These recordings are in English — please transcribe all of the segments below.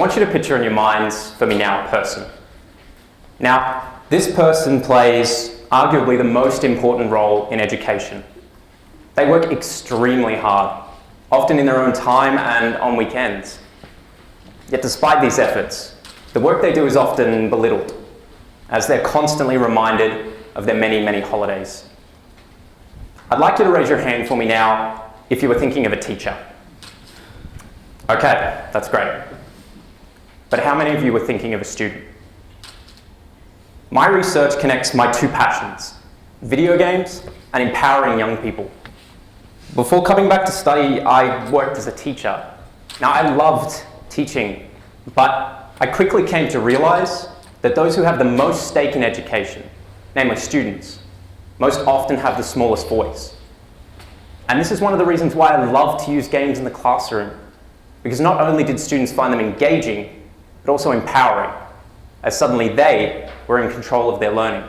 want you to picture in your minds for me now a person. Now, this person plays arguably the most important role in education. They work extremely hard, often in their own time and on weekends. Yet despite these efforts, the work they do is often belittled, as they're constantly reminded of their many, many holidays. I'd like you to raise your hand for me now if you were thinking of a teacher. Okay, that's great. But how many of you were thinking of a student? My research connects my two passions, video games and empowering young people. Before coming back to study, I worked as a teacher. Now, I loved teaching, but I quickly came to realize that those who have the most stake in education, namely students, most often have the smallest voice. And this is one of the reasons why I love to use games in the classroom, because not only did students find them engaging, but also empowering, as suddenly they were in control of their learning.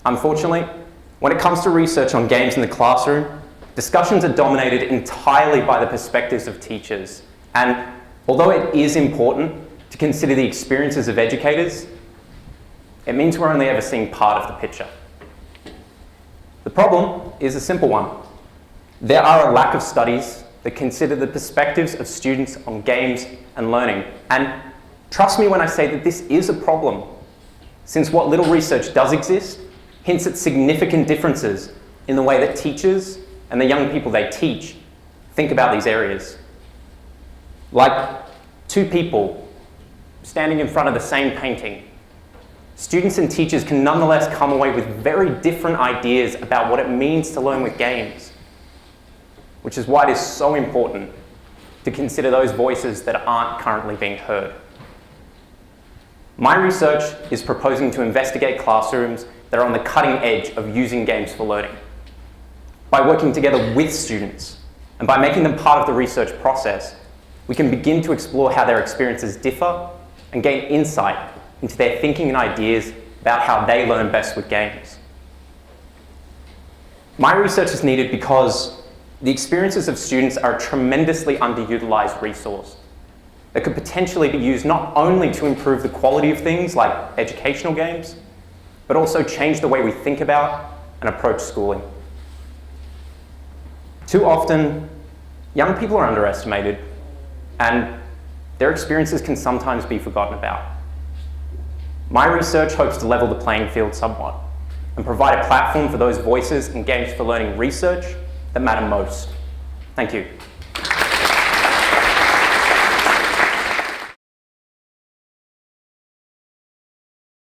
Unfortunately, when it comes to research on games in the classroom, discussions are dominated entirely by the perspectives of teachers. And although it is important to consider the experiences of educators, it means we're only ever seeing part of the picture. The problem is a simple one. There are a lack of studies that consider the perspectives of students on games and learning. And trust me when I say that this is a problem, since what little research does exist hints at significant differences in the way that teachers and the young people they teach think about these areas. Like two people standing in front of the same painting, students and teachers can nonetheless come away with very different ideas about what it means to learn with games, which is why it is so important to consider those voices that aren't currently being heard. My research is proposing to investigate classrooms that are on the cutting edge of using games for learning. By working together with students and by making them part of the research process, we can begin to explore how their experiences differ and gain insight into their thinking and ideas about how they learn best with games. My research is needed because the experiences of students are a tremendously underutilized resource that could potentially be used not only to improve the quality of things like educational games, but also change the way we think about and approach schooling. Too often, young people are underestimated, and their experiences can sometimes be forgotten about. My research hopes to level the playing field somewhat and provide a platform for those voices in games for learning research that matter most. Thank you.